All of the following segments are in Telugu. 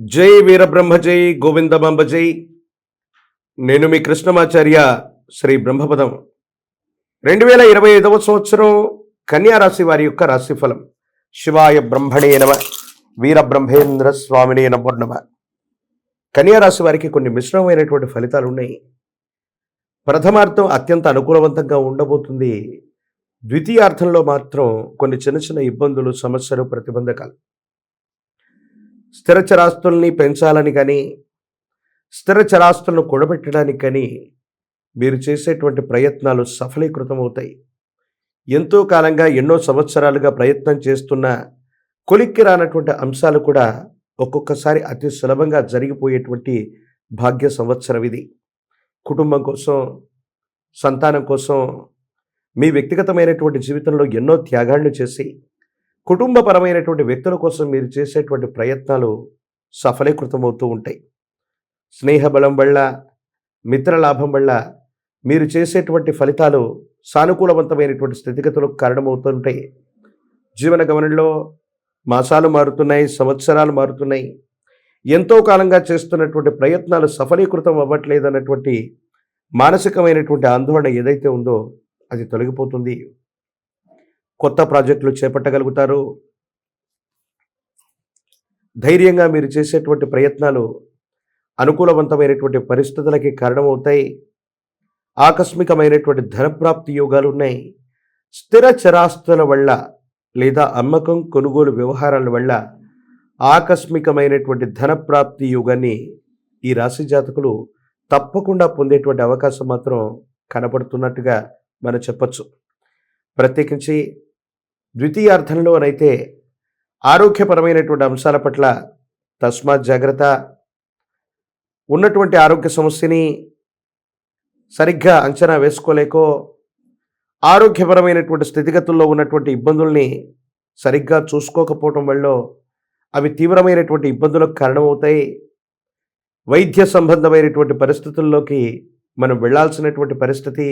జై వీరబ్రహ్మ జై గోవిందమాంబ జై. నేను మీ కృష్ణమాచార్య శ్రీ బ్రహ్మపదం. 2025వ సంవత్సరం కన్యా రాశి వారి యొక్క రాశిఫలం. శివాయ బ్రహ్మణే నమ, వీరబ్రహ్మేంద్ర స్వామినే నమో నమ. కన్యా రాశి వారికి కొన్ని మిశ్రమమైనటువంటి ఫలితాలు ఉన్నాయి. ప్రథమార్థం అత్యంత అనుకూలవంతంగా ఉండబోతుంది. ద్వితీయార్థంలో మాత్రం కొన్ని చిన్న చిన్న ఇబ్బందులు, సమస్యలు, ప్రతిబంధకాలు. స్థిర చరాస్తుల్ని పెంచాలని కానీ, స్థిర చరాస్తులను కూడబెట్టడానికి కానీ మీరు చేసేటువంటి ప్రయత్నాలు సఫలీకృతం అవుతాయి. ఎంతో కాలంగా, ఎన్నో సంవత్సరాలుగా ప్రయత్నం చేస్తున్న కొలిక్కి రానటువంటి అంశాలు కూడా ఒక్కొక్కసారి అతి సులభంగా జరిగిపోయేటువంటి భాగ్య సంవత్సరం ఇది. కుటుంబం కోసం, సంతానం కోసం, మీ వ్యక్తిగతమైనటువంటి జీవితంలో ఎన్నో త్యాగాలను చేసి కుటుంబపరమైనటువంటి వ్యక్తుల కోసం మీరు చేసేటువంటి ప్రయత్నాలు సఫలీకృతమవుతూ ఉంటాయి. స్నేహబలం వల్ల, మిత్రలాభం వల్ల మీరు చేసేటువంటి ఫలితాలు సానుకూలవంతమైనటువంటి స్థితిగతులకు కారణమవుతుంటాయి. జీవన గమనంలో మాసాలు మారుతున్నాయి, సంవత్సరాలు మారుతున్నాయి. ఎంతో కాలంగా చేస్తున్నటువంటి ప్రయత్నాలు సఫలీకృతం అవ్వట్లేదన్నటువంటి మానసికమైనటువంటి ఆందోళన ఏదైతే ఉందో అది తొలగిపోతుంది. కొత్త ప్రాజెక్టులు చేపట్టగలుగుతారు. ధైర్యంగా మీరు చేసేటువంటి ప్రయత్నాలు అనుకూలవంతమైనటువంటి పరిస్థితులకి కారణమవుతాయి. ఆకస్మికమైనటువంటి ధనప్రాప్తి యోగాలు ఉన్నాయి. స్థిర చరాస్తుల వల్ల లేదా అమ్మకం, కొనుగోలు వ్యవహారాల వల్ల ఆకస్మికమైనటువంటి ధనప్రాప్తి యోగాన్ని ఈ రాశి జాతకులు తప్పకుండా పొందేటువంటి అవకాశం మాత్రం కనపడుతున్నట్టుగా మనం చెప్పచ్చు. ప్రత్యేకించి ద్వితీయార్థంలోనైతే ఆరోగ్యపరమైనటువంటి అంశాల పట్ల తస్మాత్ జాగ్రత్త. ఉన్నటువంటి ఆరోగ్య సమస్యని సరిగ్గా అంచనా వేసుకోలేకో, ఆరోగ్యపరమైనటువంటి స్థితిగతుల్లో ఉన్నటువంటి ఇబ్బందుల్ని సరిగ్గా చూసుకోకపోవటం వల్ల అవి తీవ్రమైనటువంటి ఇబ్బందులకు కారణమవుతాయి. వైద్య సంబంధమైనటువంటి పరిస్థితుల్లోకి మనం వెళ్లాల్సినటువంటి పరిస్థితి.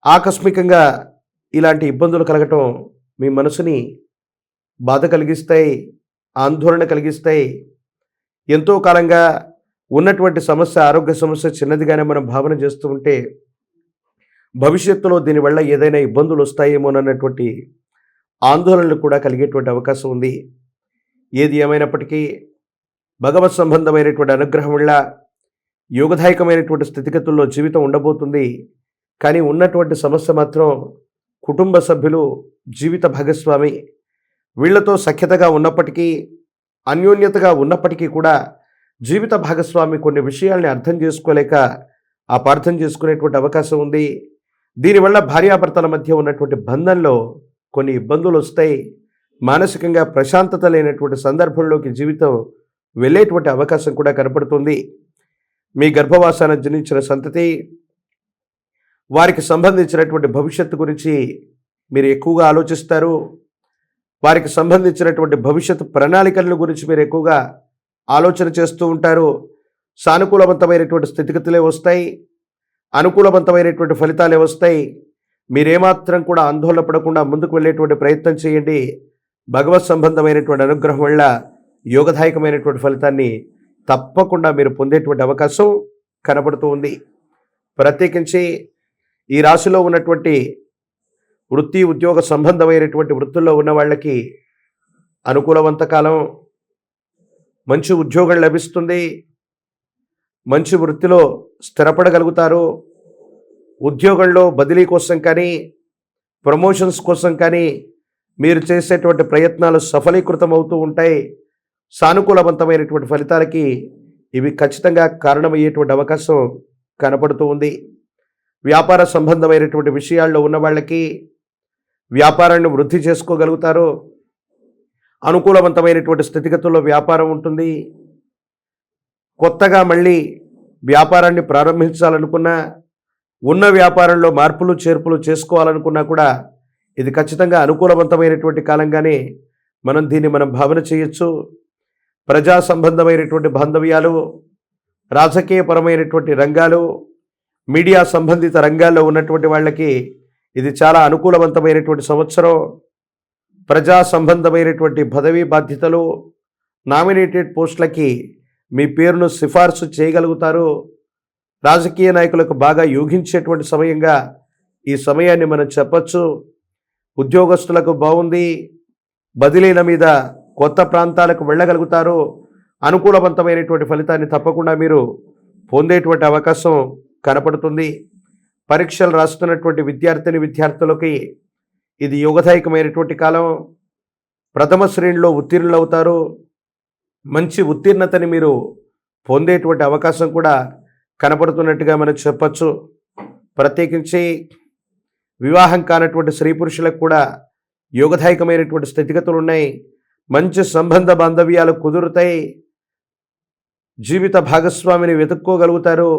ఆకస్మికంగా ఇలాంటి ఇబ్బందులు కలగటం మీ మనసుని బాధ కలిగిస్తాయి, ఆందోళన కలిగిస్తాయి. ఎంతో కాలంగా ఉన్నటువంటి సమస్య, ఆరోగ్య సమస్య చిన్నదిగానే మనం భావన చేస్తూ ఉంటే భవిష్యత్తులో దీనివల్ల ఏదైనా ఇబ్బందులు వస్తాయేమోనన్నటువంటి ఆందోళనలు కూడా కలిగేటువంటి అవకాశం ఉంది. ఏది ఏమైనప్పటికీ భగవత్ సంబంధమైనటువంటి అనుగ్రహం వల్ల యోగదాయకమైనటువంటి స్థితిగతుల్లో జీవితం ఉండబోతుంది. కానీ ఉన్నటువంటి సమస్య మాత్రం కుటుంబ సభ్యులు, జీవిత భాగస్వామి వీళ్లతో సఖ్యతగా ఉన్నప్పటికీ, అన్యోన్యతగా ఉన్నప్పటికీ కూడా జీవిత భాగస్వామి కొన్ని విషయాల్ని అర్థం చేసుకోలేక అపార్థం చేసుకునేటువంటి అవకాశం ఉంది. దీనివల్ల భార్యాభర్తల మధ్య ఉన్నటువంటి బంధంలో కొన్ని ఇబ్బందులు వస్తాయి. మానసికంగా ప్రశాంతత లేనటువంటి సందర్భంలోకి జీవితం వెళ్ళేటువంటి అవకాశం కూడా కనపడుతుంది. మీ గర్భవాసాన జనించిన సంతతి, వారికి సంబంధించినటువంటి భవిష్యత్తు గురించి మీరు ఎక్కువగా ఆలోచిస్తారు. వారికి సంబంధించినటువంటి భవిష్యత్తు ప్రణాళికల గురించి మీరు ఎక్కువగా ఆలోచన చేస్తూ ఉంటారు. సానుకూలవంతమైనటువంటి స్థితిగతులే వస్తాయి, అనుకూలవంతమైనటువంటి ఫలితాలే వస్తాయి. మీరేమాత్రం కూడా ఆందోళన పడకుండా ముందుకు వెళ్ళేటువంటి ప్రయత్నం చేయండి. భగవత్ సంబంధమైనటువంటి అనుగ్రహం వల్ల యోగదాయకమైనటువంటి ఫలితాన్ని తప్పకుండా మీరు పొందేటువంటి అవకాశం కనబడుతూ ఉంది. ప్రత్యేకించి ఈ రాశిలో ఉన్నటువంటి వృత్తి, ఉద్యోగ సంబంధమైనటువంటి వృత్తుల్లో ఉన్న వాళ్ళకి అనుకూలవంత కాలం. మంచి ఉద్యోగం లభిస్తుంది. మంచి వృత్తిలో స్థిరపడగలుగుతారు. ఉద్యోగంలో బదిలీ కోసం కానీ, ప్రమోషన్స్ కోసం కానీ మీరు చేసేటువంటి ప్రయత్నాలు సఫలీకృతం అవుతూ ఉంటాయి. సానుకూలవంతమైనటువంటి ఫలితాలకి ఇవి ఖచ్చితంగా కారణమయ్యేటువంటి అవకాశం కనపడుతూ ఉంది. వ్యాపార సంబంధమైనటువంటి విషయాల్లో ఉన్న వాళ్ళకి వ్యాపారాన్ని వృద్ధి చేసుకోగలుగుతారు. అనుకూలవంతమైనటువంటి స్థితిగతుల్లో వ్యాపారం ఉంటుంది. కొత్తగా మళ్ళీ వ్యాపారాన్ని ప్రారంభించాలనుకున్నా, ఉన్న వ్యాపారంలో మార్పులు చేర్పులు చేసుకోవాలనుకున్నా కూడా ఇది ఖచ్చితంగా అనుకూలవంతమైనటువంటి కాలంగానే మనం భావన చేయొచ్చు. ప్రజా సంబంధమైనటువంటి బాంధవ్యాలు, రాజకీయపరమైనటువంటి రంగాలు, మీడియా సంబంధిత రంగాల్లో ఉన్నటువంటి వాళ్ళకి ఇది చాలా అనుకూలవంతమైనటువంటి సంవత్సరం. ప్రజా సంబంధమైనటువంటి పదవీ బాధ్యతలు, నామినేటెడ్ పోస్టులకి మీ పేరును సిఫార్సు చేయగలుగుతారు. రాజకీయ నాయకులకు బాగా యోగించేటువంటి సమయంగా ఈ సమయాన్ని మనం చెప్పచ్చు. ఉద్యోగస్తులకు బాగుంది. బదిలీల మీద కొత్త ప్రాంతాలకు వెళ్ళగలుగుతారు. అనుకూలవంతమైనటువంటి ఫలితాన్ని తప్పకుండా మీరు పొందేటువంటి అవకాశం కనపడుతుంది. పరీక్షలు రాస్తున్నటువంటి విద్యార్థులకి ఇది యోగదాయకమైనటువంటి కాలం. ప్రథమ శ్రేణిలో ఉత్తీర్ణులవుతారు. మంచి ఉత్తీర్ణతని మీరు పొందేటువంటి అవకాశం కూడా కనపడుతున్నట్టుగా మనం చెప్పచ్చు. ప్రత్యేకించి వివాహం కానటువంటి స్త్రీ పురుషులకు కూడా యోగదాయకమైనటువంటి స్థితిగతులు ఉన్నాయి. మంచి సంబంధ బాంధవ్యాలు కుదురుతాయి. జీవిత భాగస్వామిని వెతుక్కోగలుగుతారు.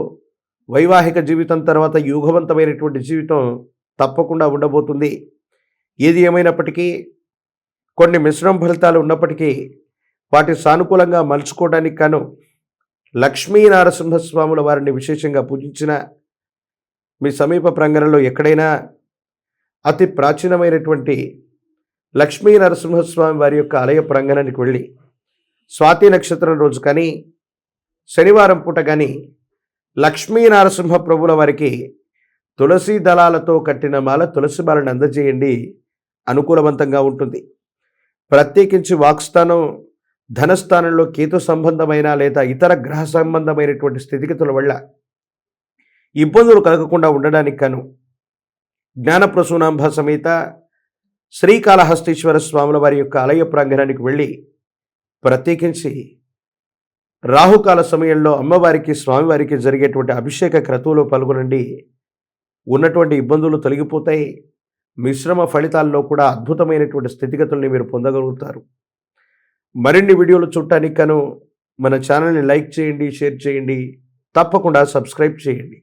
వైవాహిక జీవితం తర్వాత యోగవంతమైనటువంటి జీవితం తప్పకుండా ఉండబోతుంది. ఏది ఏమైనప్పటికీ కొన్ని మిశ్రమ ఫలితాలు ఉన్నప్పటికీ వాటి సానుకూలంగా మలుచుకోవడానికి గాను లక్ష్మీ నరసింహస్వాముల వారిని విశేషంగా పూజించిన మీ సమీప ప్రాంగణంలో ఎక్కడైనా అతి ప్రాచీనమైనటువంటి లక్ష్మీ నరసింహస్వామి వారి యొక్క ఆలయ ప్రాంగణానికి వెళ్ళి స్వాతి నక్షత్రం రోజు కానీ శనివారం పూట కానీ లక్ష్మీ నరసింహ ప్రభుల వారికి తులసి దళాలతో కట్టిన మాల తులసి మాలను అందజేయండి. అనుకూలవంతంగా ఉంటుంది. ప్రత్యేకించి వాక్స్థానం ధనస్థానంలో కేతు సంబంధమైన లేదా ఇతర గ్రహ సంబంధమైనటువంటి స్థితిగతుల వల్ల ఇబ్బందులు కలగకుండా ఉండడానికి గాను జ్ఞానప్రసూనాంబ సమేత శ్రీకాళహస్తీశ్వర స్వాముల వారి యొక్క ఆలయ ప్రాంగణానికి వెళ్ళి ప్రత్యేకించి రాహుకాల సమయంలో అమ్మవారికి స్వామివారికి జరిగేటువంటి అభిషేక క్రతువులో పాల్గొనండి. ఉన్నటువంటి ఇబ్బందులు తొలగిపోతాయి. మిశ్రమ ఫలితాల్లో కూడా అద్భుతమైనటువంటి స్థితిగతుల్ని మీరు పొందగలుగుతారు. మరిన్ని వీడియోలు చూడటానికి గాను మన ఛానల్ని లైక్ చేయండి, షేర్ చేయండి, తప్పకుండా సబ్స్క్రైబ్ చేయండి.